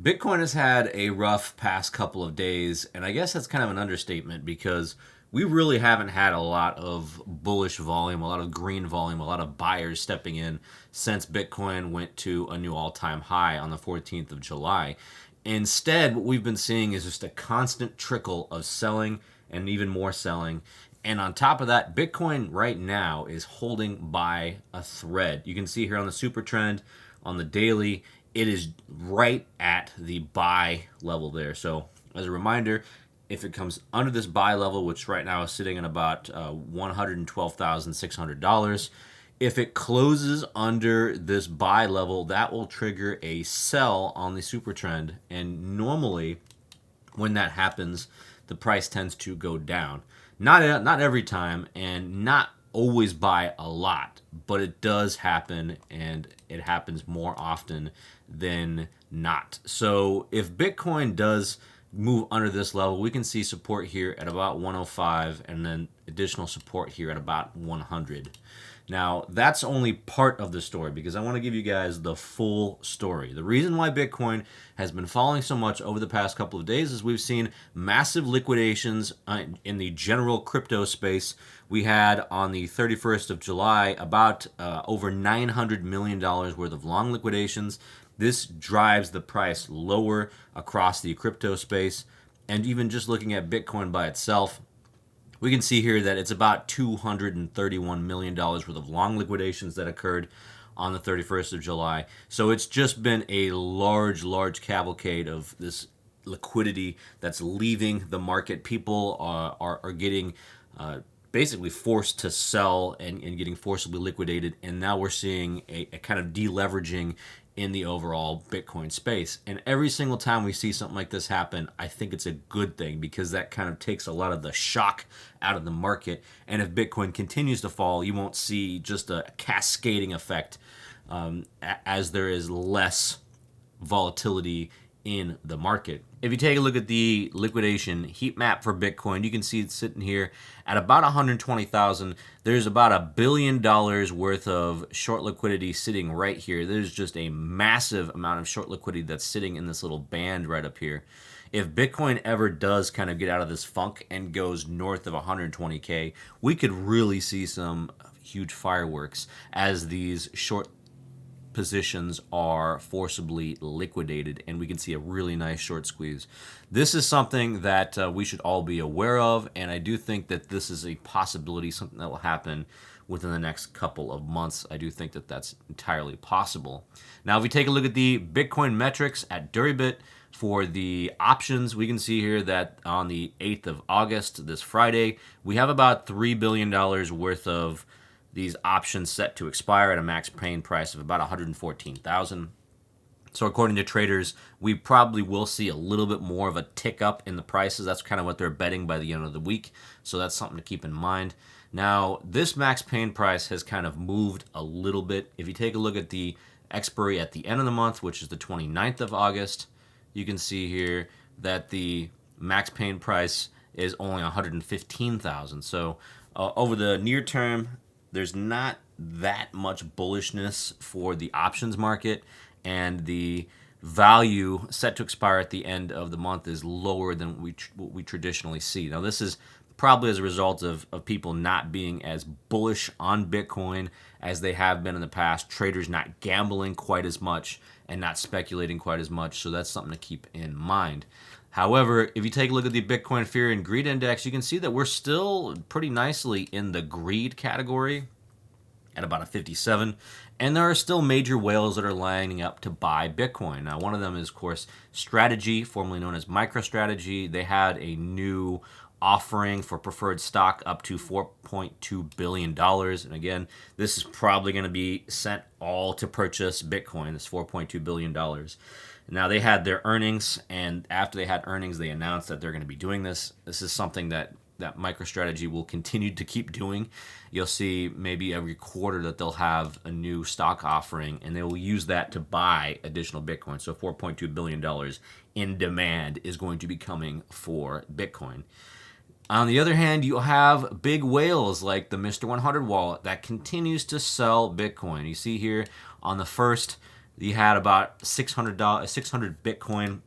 Bitcoin has had a rough past couple of days, and I guess that's kind of an understatement because we really haven't had a lot of bullish volume, a lot of green volume, a lot of buyers stepping in since Bitcoin went to a new all time high on the 14th of July. Instead, what we've been seeing is just a constant trickle of selling and even more selling. And on top of that, Bitcoin right now is holding by a thread. You can see here on the super trend, on the daily, it is right at the buy level there. So as a reminder, if it comes under this buy level, which right now is sitting at about $112,600, if it closes under this buy level, that will trigger a sell on the super trend. And normally, when that happens, the price tends to go down. Not every time, and not always by a lot, but it does happen, and it happens more often than not. So if Bitcoin does move under this level, we can see support here at about 105 and then additional support here at about 100. Now, that's only part of the story because I want to give you guys the full story. The reason why Bitcoin has been falling so much over the past couple of days is we've seen massive liquidations in the general crypto space. We had on the 31st of July about over $900 million worth of long liquidations. This drives the price lower across the crypto space. And even just looking at Bitcoin by itself, we can see here that it's about $231 million worth of long liquidations that occurred on the 31st of July. So it's just been a large cavalcade of this liquidity that's leaving the market. People are getting basically forced to sell and getting forcibly liquidated. And now we're seeing a kind of deleveraging in the overall Bitcoin space. And every single time we see something like this happen, I think it's a good thing because that kind of takes a lot of the shock out of the market. And if Bitcoin continues to fall, you won't see just a cascading effect as there is less volatility in the market. If you take a look at the liquidation heat map for Bitcoin, you can see it's sitting here at about 120,000. There's about $1 billion worth of short liquidity sitting right here. There's just a massive amount of short liquidity that's sitting in this little band right up here. If Bitcoin ever does kind of get out of this funk and goes north of 120K, we could really see some huge fireworks as these short positions are forcibly liquidated, and we can see a really nice short squeeze. This is something that we should all be aware of, and I do think that this is a possibility, something that will happen within the next couple of months. I do think that that's entirely possible. Now, if we take a look at the Bitcoin metrics at Durabit for the options, we can see here that on the 8th of August, this Friday, we have about $3 billion worth of these options set to expire at a max paying price of about 114,000. So according to traders, we probably will see a little bit more of a tick up in the prices. That's kind of what they're betting by the end of the week. So that's something to keep in mind. Now, this max paying price has kind of moved a little bit. If you take a look at the expiry at the end of the month, which is the 29th of August, you can see here that the max paying price is only 115,000. So over the near term, there's not that much bullishness for the options market, and the value set to expire at the end of the month is lower than what we traditionally see. Now, this is probably as a result of people not being as bullish on Bitcoin as they have been in the past, traders not gambling quite as much and not speculating quite as much, so that's something to keep in mind. However, if you take a look at the Bitcoin Fear and Greed Index, you can see that we're still pretty nicely in the greed category at about a 57. And there are still major whales that are lining up to buy Bitcoin. Now, one of them is, of course, Strategy, formerly known as MicroStrategy. They had a new offering for preferred stock up to $4.2 billion. And again, this is probably going to be sent all to purchase Bitcoin, this $4.2 billion. Now, they had their earnings, and after they had earnings, they announced that they're going to be doing this. This is something that MicroStrategy will continue to keep doing. You'll see maybe every quarter that they'll have a new stock offering, and they will use that to buy additional Bitcoin. So $4.2 billion in demand is going to be coming for Bitcoin. On the other hand, you'll have big whales like the Mr. 100 wallet that continues to sell Bitcoin. You see here on the 1st, you had about $600 Bitcoin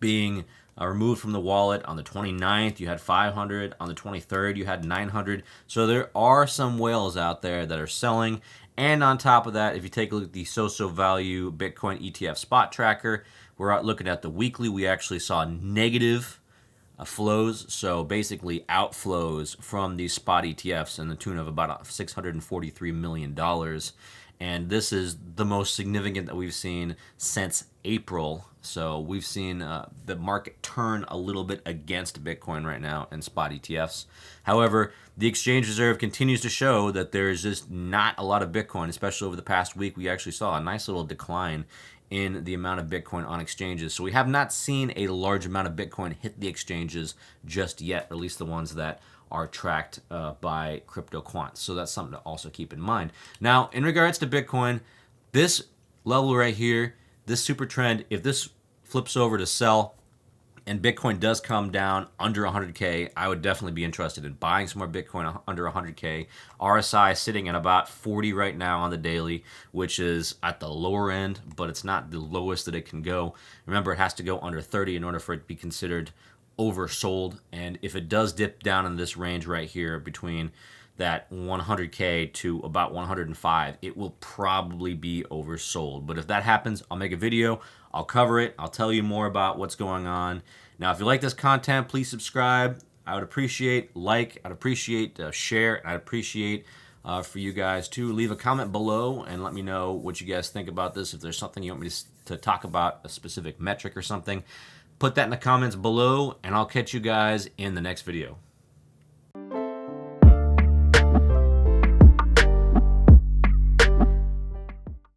being removed from the wallet. On the 29th, you had 500. On the 23rd, you had 900. So there are some whales out there that are selling. And on top of that, if you take a look at the SoSo Value Bitcoin ETF spot tracker, we're out looking at the weekly. We actually saw negative flows, so basically outflows from these spot ETFs in the tune of about $643 million. And this is the most significant that we've seen since April. So we've seen the market turn a little bit against Bitcoin right now in spot ETFs. However, the exchange reserve continues to show that there is just not a lot of Bitcoin, especially over the past week. We actually saw a nice little decline in the amount of Bitcoin on exchanges. So we have not seen a large amount of Bitcoin hit the exchanges just yet, or at least the ones that are tracked by crypto quants. So that's something to also keep in mind. Now, in regards to Bitcoin, this level right here, this super trend, if this flips over to sell and Bitcoin does come down under 100K, I would definitely be interested in buying some more Bitcoin under 100K. RSI sitting at about 40 right now on the daily, which is at the lower end, but it's not the lowest that it can go. Remember, it has to go under 30 in order for it to be considered oversold. And if it does dip down in this range right here between that 100K to about 105, it will probably be oversold. But if that happens, I'll make a video, I'll cover it, I'll tell you more about what's going on. Now, if you like this content, please subscribe. I would appreciate I'd appreciate share, and I'd appreciate for you guys to leave a comment below and let me know what you guys think about this. If there's something you want me to talk about, a specific metric or something, put that in the comments below, and I'll catch you guys in the next video.